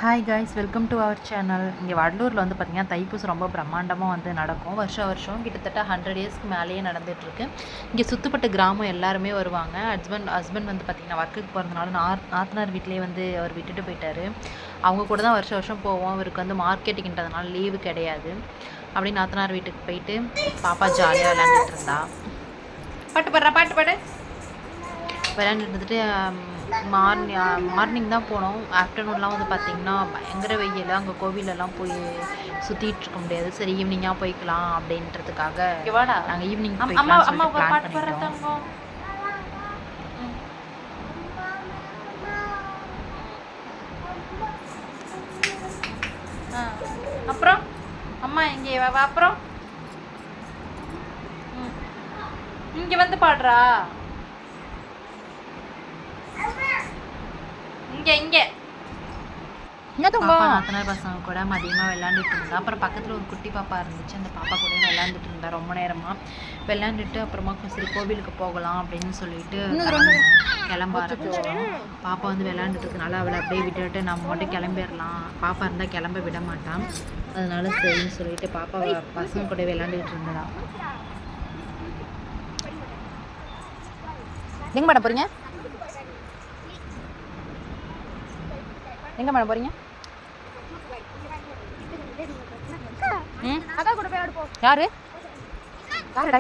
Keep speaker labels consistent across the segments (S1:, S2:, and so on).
S1: Hi guys, welcome to our channel. இங்கே வடலூரில் வந்து பார்த்திங்கன்னா தைப்பூசம் ரொம்ப பிரம்மாண்டமாக வந்து நடக்கும். வருஷம் கிட்டத்தட்ட 100 இயர்ஸ்க்கு மேலேயே நடந்துகிட்ருக்கு. இங்கே சுற்றுப்பட்ட கிராமம் எல்லாருமே வருவாங்க. ஹஸ்பண்ட் வந்து பார்த்திங்கன்னா ஒர்க்குக்கு போகிறதுனால நாத்தனார் வீட்டிலே வந்து அவர் விட்டுட்டு போயிட்டார். அவங்க கூட தான் வருஷம் போவோம். அவருக்கு வந்து மார்க்கெட்டிங்கிறதுனால லீவு கிடையாது. அப்படியே நாத்தனார் வீட்டுக்கு போயிட்டு பாப்பா ஜாலியாக விளையாண்டுட்டு இருந்தா. பாட்டு பாடு விளையாண்டுட்டு இருந்துட்டு மார்னிங் தான் போனோம். ஆஃப்டர்நூன்லாம் வந்து பார்த்திங்கன்னா பயங்கர வெயில். அங்கே கோவிலெல்லாம் போய் சுற்றிட்டு இருக்க முடியாது. சரி ஈவினிங்காக போய்க்கலாம் அப்படின்றதுக்காக நாங்கள் ஈவினிங் பிளான் பண்ணிட்டோம். அப்புறம் அம்மா இங்கே வா. அப்புறம் இங்கே வந்து பாடுறா. இங்கே நாத்தனார் பசங்க கூட மதியமாக விளையாண்டுட்டு இருந்தா. அப்புறம் பக்கத்தில் ஒரு குட்டி பாப்பா இருந்துச்சு. அந்த பாப்பா கூட விளையாண்டுட்டு இருந்தா ரொம்ப நேரமாக. விளையாண்டுட்டு அப்புறமா சரி கோவிலுக்கு போகலாம் அப்படின்னு சொல்லிட்டு கிளம்ப ஆரம்பிச்சோம். பாப்பா வந்து விளையாண்டுட்டுனால அவளை அப்படியே விட்டுட்டு நம்ம மட்டும் கிளம்பிடலாம். பாப்பா இருந்தால் கிளம்ப விட மாட்டான். அதனால சரின்னு சொல்லிட்டு பாப்பா பசங்க கூட விளையாண்டுட்டு இருந்தா. எங்கே பண்ண போறீங்க? எங்கே பண்ண போறீங்க? யாரு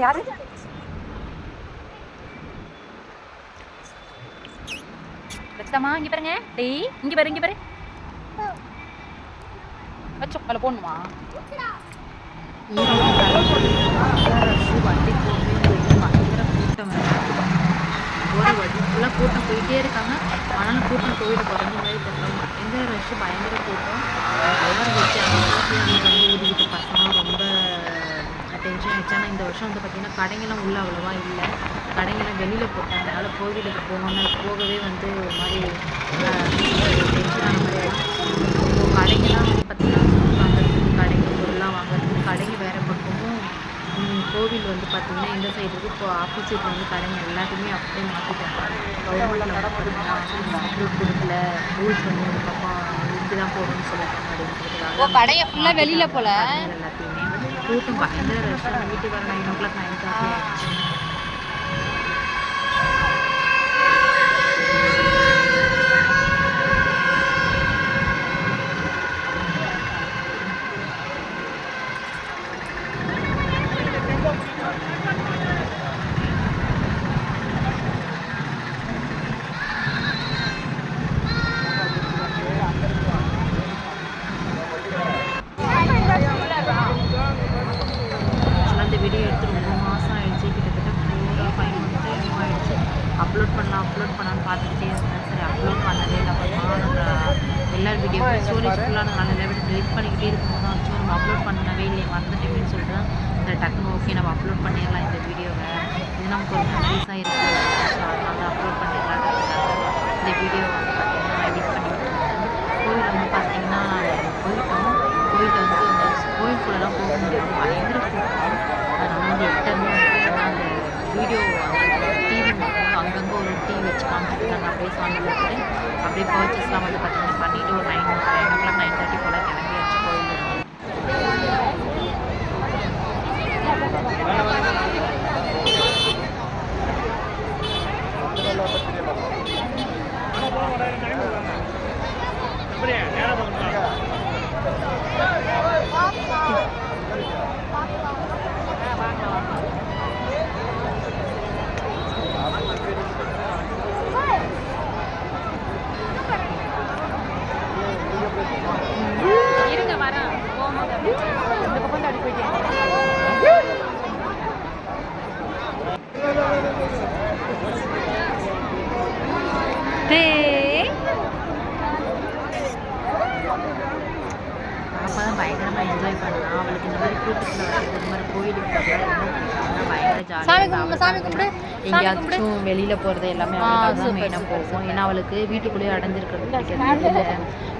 S1: யாரு வச்சுட்டாமா? இங்கே பாருங்க. டேய் இங்கே பாரு வச்சோ அதில் போடணுமா? வண்டி பயங்கர கூட்டம். ஒரு வண்டி ஃபுல்லாக கூட்டம் போயிட்டே இருக்காங்க. ஆனாலும் கூட்டம் கோவிலுக்கு குறைஞ்ச மாதிரி தெரியல. பயங்கர ரஷ்ஷு, பயங்கர கூட்டம். எல்லாரும் வச்சு அந்த ஊதிக்கிட்டு பசங்க ரொம்ப டென்ஷன் ஆகிடுச்சு. ஆனால் இந்த வருஷம் வந்து பார்த்திங்கன்னா கடைங்கெல்லாம் உள்ளே அவ்வளோவா இல்லை. கடைங்கெல்லாம் வெளியில் போட்டாங்க. அதனால் கோவிலுக்கு போகவே வந்து ஒரு மாதிரி டென்ஷனான மாதிரி ஆகிடுச்சு. கடைங்கெல்லாம் வந்து பார்த்திங்கன்னா வாங்குறதுக்கு கடைங்க பொருள்லாம் வாங்குறதுக்கு கடைங்க வேறு பக்கமும் கோவில் வந்து பார்த்திங்கன்னா இந்த சைடுக்கு இப்போ ஆப்போசிட்டில் வந்து கடைங்க எல்லாத்தையுமே அப்படியே மாற்றிட்டாங்க. கவர்மெண்ட்டில் பார்த்திங்கன்னா அப்ரூவ் கொடுக்கல, ரூல்ஸ் வந்து ஒரு பக்கம் இப்படி தான் போகணும்னு சொல்லிட்டாங்க அப்படின்றதுக்காக கடையை ஃபுல்லாக வெளியில் போல் எல்லாத்தையுமே கூட்டம் பயங்கர ரஷ்ஷாக. வீட்டுக்கு வர 9 o'clock 9:30 ஆகிடுச்சு. வீடியோ எடுத்து ரொம்ப மாதம் ஆகிடுச்சு. கிட்டத்தட்ட 4 or 5 months என்னமோ ஆகிடுச்சு. அப்லோட் பண்ணலான்னு பார்த்துக்கிட்டே இருந்தேன். சரி அப்லோட் பண்ணவே இல்லை. அப்புறமா எல்லா வீடியோ ஸ்டோரேஜ் ஃபுல்லாக நான் நல்ல விட டெலிட் பண்ணிக்கிட்டே இருக்கும்போது தான் வச்சு நம்ம அப்லோட் பண்ணவே இல்லையே மறந்துட்டேன்னு சொல்லிட்டு தான் சரி டக்குன்னு ஓகே நம்ம அப்லோட் பண்ணிடலாம் இந்த வீடியோவை. இது நமக்கு ஒரு மெமரிஸாக இருக்குது. ஸோ அதனால அப்லோட் பண்ணிடலான்றதுக்காக இந்த வீடியோ வந்து பார்த்திங்கன்னா எடிட் பண்ணிக்கிட்டு இருக்கேன். கோவில் வந்து பார்த்திங்கன்னா போயிட்டோம். கோயிலில் வந்து அந்த கோயிலுக்குள்ளெல்லாம் போக முடியாது, பயங்கர கூட்டம். அதனால் வந்து எட்டமே வந்து அந்த வீடியோ டிவி அங்கங்கே ஒரு டிவி வச்சு காமிச்சிருக்காங்க. அப்படியே சாமி பார்த்துட்டு அப்படியே பர்ச்சேஸ்லாம் வந்து பார்த்திங்கன்னா பண்ணிவிட்டு ஒரு 9 o'clock 9:30 போல் கிளம்பியாச்சு கோயிலுக்கு. இருங்க வரேன். இந்த பக்கம் தான் அடி போயிட்டேன். பாப்பா தான் பயங்கரமாக என்ஜாய் பண்ணா. அவளுக்கு இந்த மாதிரி கூட்டத்தில் வர்றது, இந்த மாதிரி கோயிலுக்கு போகிறது ரொம்ப பிடிக்கும். பயங்கர ஜாலியாக எங்கேயாச்சும் வெளியில் போகிறது எல்லாமே அவளுக்கு தான் மெயினாக போகும். ஏன்னா அவளுக்கு வீட்டுக்குள்ளேயே அடைஞ்சிருக்கிறது பிடிக்கிறது இல்லை.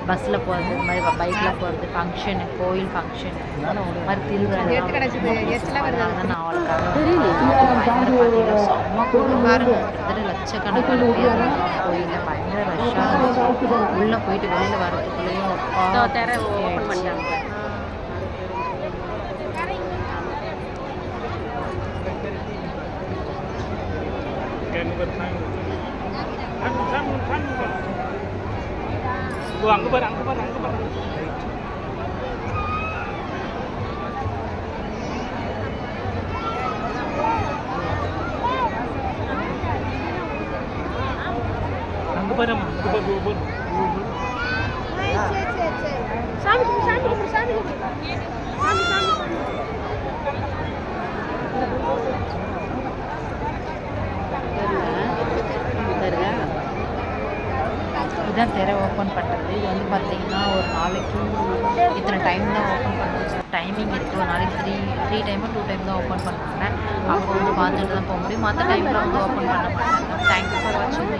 S1: பஸ்ஸில் போகிறது, இந்த மாதிரி பைக்கில் போகிறது, ஃபங்க்ஷனு கோயில் ஃபங்க்ஷனு மாதிரி திருவிழா தான் நான் அவளுக்காக பயங்கர பார்த்தீங்கன்னா செம்ம கூட்டம் பாருங்க. கிட்டத்தட்ட லட்சக்கணக்கான பேர் கோயிலில் பயங்கர ரஷ்ஷாக இருந்துச்சு. உள்ளே போயிட்டு வெளியில் வரதுக்குள்ளேயும்
S2: திரை ஓப்பன் பண்ணிட்டாங்க.
S3: அங்கே பாரு அங்கே பாரு அங்கே பாரு. அங்கே பாரு அங்கே பாரு.
S2: சாமி சாமி கும்பிடு சாமி கும்பிடு சாமி சாமி சாமி.
S1: இதுதான் திரை ஓப்பன் பண்ணுறது. இது வந்து பார்த்தீங்கன்னா ஒரு நாளைக்கு இத்தனை டைம் தான் ஓப்பன் பண்ணுறது டைமிங் இருக்குது. ஒரு நாளைக்கு த்ரீ டைமோ 2 டைம் தான் ஓப்பன் பண்ணுறாங்க. அவங்க வந்து பார்த்துட்டு தான் போக முடியும். மற்ற டைமில் வந்து ஓப்பன் பண்ண மாட்டாங்க. தேங்க்யூ ஃபார் வாட்சிங்.